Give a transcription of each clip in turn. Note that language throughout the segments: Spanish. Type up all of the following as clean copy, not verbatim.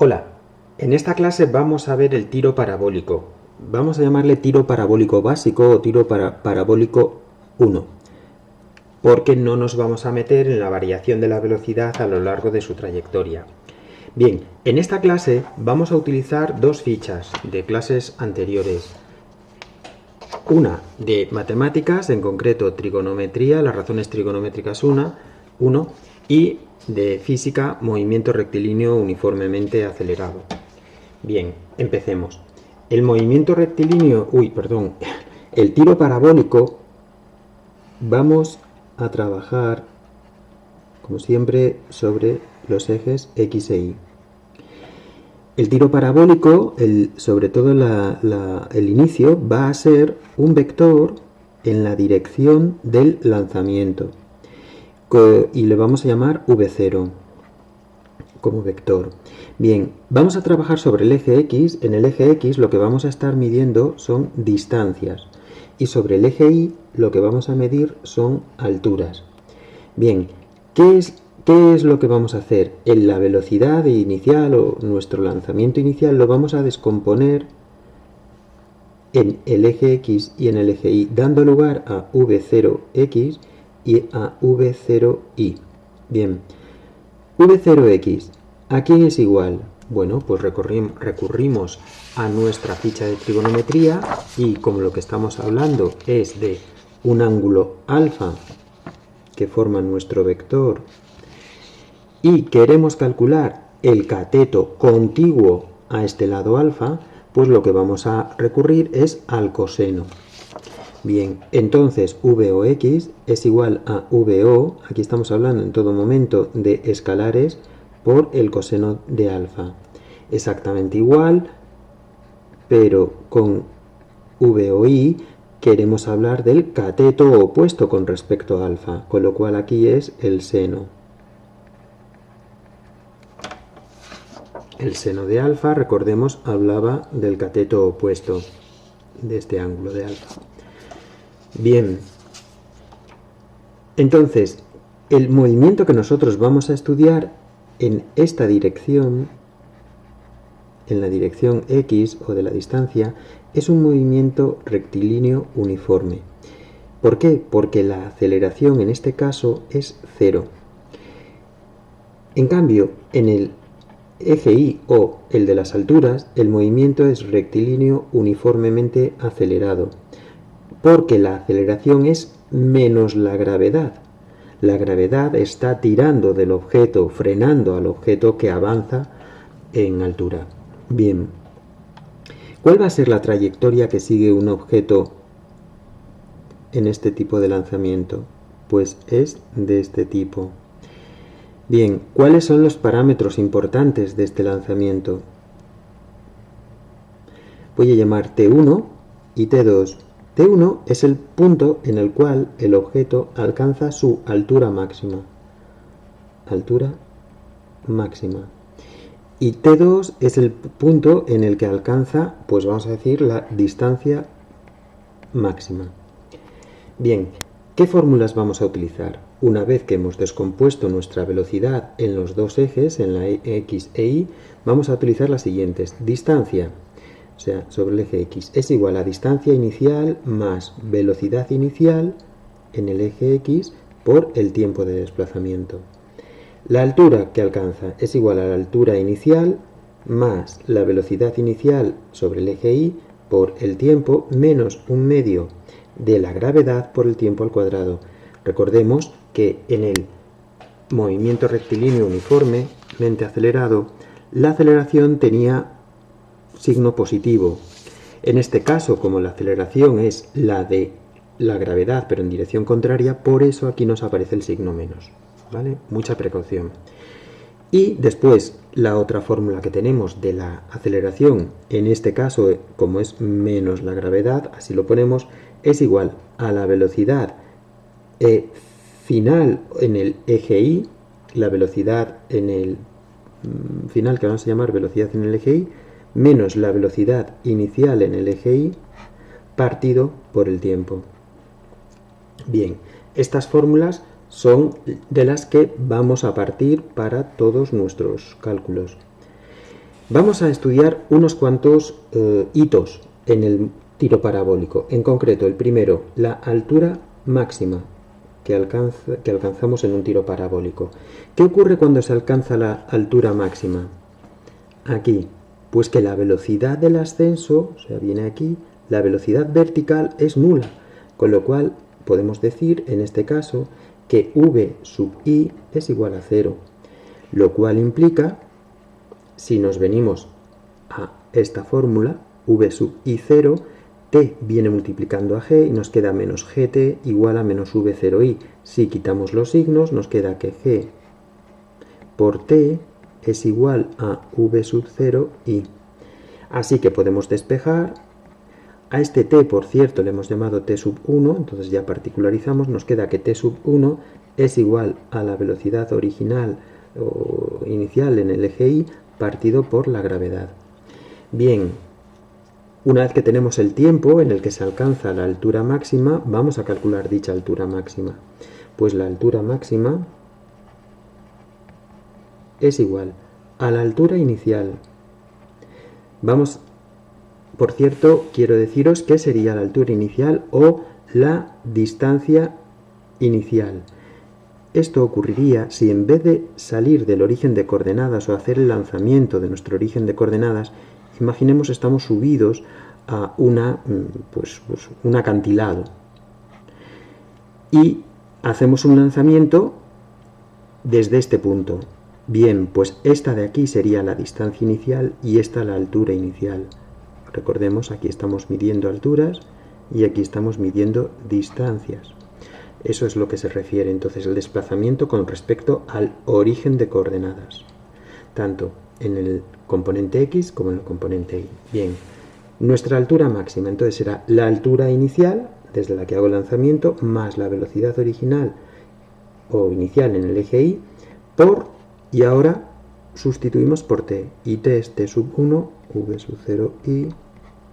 Hola, en esta clase vamos a ver el tiro parabólico. Vamos a llamarle tiro parabólico básico o tiro parabólico 1, porque no nos vamos a meter en la variación de la velocidad a lo largo de su trayectoria. Bien, en esta clase vamos a utilizar dos fichas de clases anteriores. Una de matemáticas, en concreto trigonometría, las razones trigonométricas 1, y de física, movimiento rectilíneo uniformemente acelerado. Bien, empecemos. El movimiento rectilíneo, el tiro parabólico, vamos a trabajar, como siempre, sobre los ejes X e Y. El tiro parabólico, sobre todo el inicio, va a ser un vector en la dirección del lanzamiento y le vamos a llamar V0 como vector. Bien, vamos a trabajar sobre el eje X. En el eje X lo que vamos a estar midiendo son distancias y sobre el eje Y lo que vamos a medir son alturas. Bien, ¿qué es lo que vamos a hacer? En la velocidad inicial o nuestro lanzamiento inicial lo vamos a descomponer en el eje X y en el eje Y, dando lugar a V0X y a V0Y. Bien, V0X, ¿a quién es igual? Bueno, pues recurrimos a nuestra ficha de trigonometría y como lo que estamos hablando es de un ángulo alfa que forma nuestro vector y queremos calcular el cateto contiguo a este lado alfa, pues lo que vamos a recurrir es al coseno. Bien, entonces VOX es igual a VO, aquí estamos hablando en todo momento de escalares, por el coseno de alfa. Exactamente igual, pero con VOY queremos hablar del cateto opuesto con respecto a alfa, con lo cual aquí es el seno. El seno de alfa, recordemos, hablaba del cateto opuesto de este ángulo de alfa. Bien, entonces, el movimiento que nosotros vamos a estudiar en esta dirección, en la dirección X o de la distancia, es un movimiento rectilíneo uniforme. ¿Por qué? Porque la aceleración en este caso es 0. En cambio, en el eje Y o el de las alturas, el movimiento es rectilíneo uniformemente acelerado, porque la aceleración es menos la gravedad. La gravedad está tirando del objeto, frenando al objeto que avanza en altura. Bien, ¿cuál va a ser la trayectoria que sigue un objeto en este tipo de lanzamiento? Pues es de este tipo. Bien, ¿cuáles son los parámetros importantes de este lanzamiento? Voy a llamar T1 y T2. T1 es el punto en el cual el objeto alcanza su altura máxima. Altura máxima. Y T2 es el punto en el que alcanza, pues vamos a decir, la distancia máxima. Bien, ¿qué fórmulas vamos a utilizar? Una vez que hemos descompuesto nuestra velocidad en los dos ejes, en la X e Y, vamos a utilizar las siguientes. Distancia, o sea, sobre el eje X, es igual a distancia inicial más velocidad inicial en el eje X por el tiempo de desplazamiento. La altura que alcanza es igual a la altura inicial más la velocidad inicial sobre el eje Y por el tiempo menos un medio de la gravedad por el tiempo al cuadrado. Recordemos que en el movimiento rectilíneo uniformemente acelerado, la aceleración tenía signo positivo. En este caso, como la aceleración es la de la gravedad pero en dirección contraria, por eso aquí nos aparece el signo menos. ¿Vale? Mucha precaución. Y después la otra fórmula que tenemos de la aceleración, en este caso como es menos la gravedad, así lo ponemos, es igual a la velocidad final en el eje Y, la velocidad en el final que vamos a llamar velocidad en el eje Y, menos la velocidad inicial en el eje Y, partido por el tiempo. Bien, estas fórmulas son de las que vamos a partir para todos nuestros cálculos. Vamos a estudiar unos cuantos hitos en el tiro parabólico. En concreto, el primero, la altura máxima que alcanzamos en un tiro parabólico. ¿Qué ocurre cuando se alcanza la altura máxima? Aquí, pues que la velocidad del ascenso, o sea, viene aquí, la velocidad vertical es nula, con lo cual podemos decir, en este caso, que v sub i es igual a 0, lo cual implica, si nos venimos a esta fórmula, v sub i 0, t viene multiplicando a g y nos queda menos gt igual a menos v0i. Si quitamos los signos, nos queda que g por t es igual a v sub 0i. Así que podemos despejar. A este t, por cierto, le hemos llamado t sub 1, entonces ya particularizamos, nos queda que t sub 1 es igual a la velocidad original o inicial en el eje y partido por la gravedad. Bien, una vez que tenemos el tiempo en el que se alcanza la altura máxima, vamos a calcular dicha altura máxima. Pues la altura máxima es igual a la altura inicial. Vamos, por cierto, quiero deciros qué sería la altura inicial o la distancia inicial. Esto ocurriría si en vez de salir del origen de coordenadas o hacer el lanzamiento de nuestro origen de coordenadas, imaginemos estamos subidos a un acantilado y hacemos un lanzamiento desde este punto. Bien, pues esta de aquí sería la distancia inicial y esta la altura inicial. Recordemos, aquí estamos midiendo alturas y aquí estamos midiendo distancias. Eso es lo que se refiere entonces el desplazamiento con respecto al origen de coordenadas, tanto en el componente X como en el componente Y. Bien, nuestra altura máxima entonces será la altura inicial, desde la que hago el lanzamiento, más la velocidad original o inicial en el eje Y, y ahora sustituimos por t, y t es t sub 1, v sub 0 i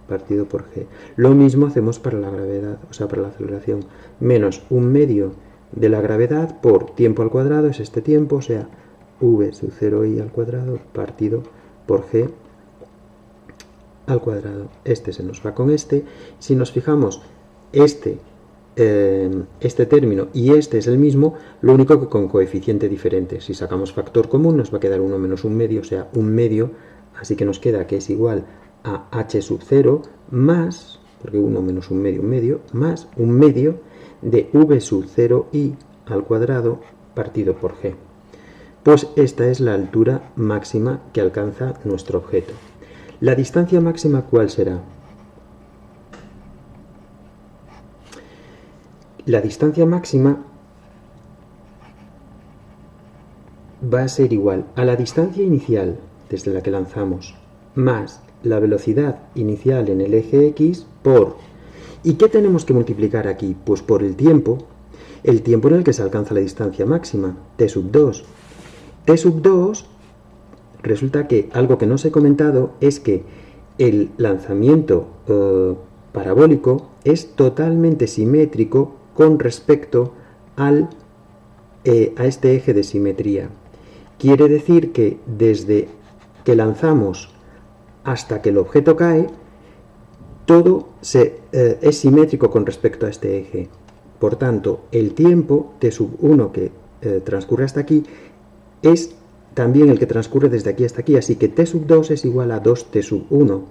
partido por g. Lo mismo hacemos para la gravedad, o sea, para la aceleración, menos un medio de la gravedad por tiempo al cuadrado, es este tiempo, o sea, v sub 0i al cuadrado partido por g al cuadrado. Este se nos va con este. Si nos fijamos, este término y este es el mismo, lo único que con coeficiente diferente. Si sacamos factor común nos va a quedar 1 menos un medio, o sea, un medio, así que nos queda que es igual a h sub 0 más, porque 1 menos un medio, más un medio de v sub 0i al cuadrado partido por g. Pues esta es la altura máxima que alcanza nuestro objeto. ¿La distancia máxima cuál será? La distancia máxima va a ser igual a la distancia inicial desde la que lanzamos más la velocidad inicial en el eje X por... ¿Y qué tenemos que multiplicar aquí? Pues por el tiempo en el que se alcanza la distancia máxima, t sub 2. T sub 2, resulta que algo que no os he comentado es que el lanzamiento parabólico es totalmente simétrico con respecto a este eje de simetría. Quiere decir que desde que lanzamos hasta que el objeto cae, todo es simétrico con respecto a este eje. Por tanto, el tiempo t sub 1 que transcurre hasta aquí es también el que transcurre desde aquí hasta aquí, así que t sub 2 es igual a 2t sub 1.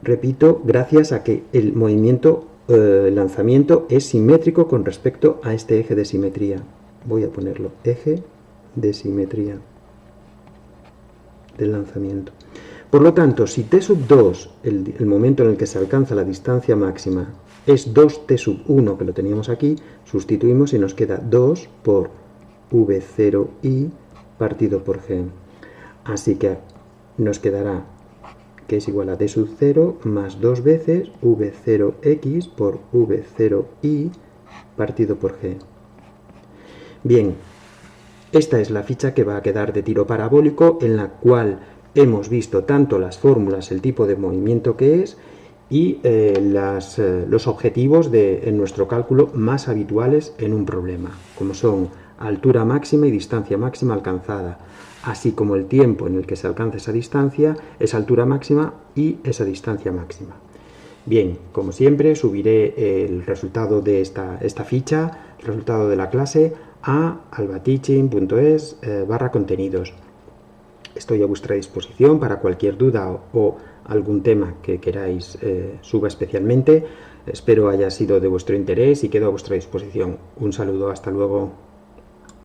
Repito, gracias a que el movimiento, el lanzamiento es simétrico con respecto a este eje de simetría. Voy a ponerlo, eje de simetría del lanzamiento. Por lo tanto, si t sub 2, el momento en el que se alcanza la distancia máxima, es 2t sub 1, que lo teníamos aquí, sustituimos y nos queda 2 por v0i partido por g. Así que nos quedará que es igual a t sub 0 más 2 veces v0x por v0i partido por g. Bien, esta es la ficha que va a quedar de tiro parabólico, en la cual hemos visto tanto las fórmulas, el tipo de movimiento que es, y los objetivos en nuestro cálculo más habituales en un problema, como son altura máxima y distancia máxima alcanzada, así como el tiempo en el que se alcanza esa distancia, esa altura máxima y esa distancia máxima. Bien, como siempre, subiré el resultado de esta ficha, el resultado de la clase, a albateaching.es/contenidos. Estoy a vuestra disposición para cualquier duda o algún tema que queráis suba especialmente. Espero haya sido de vuestro interés y quedo a vuestra disposición. Un saludo, hasta luego.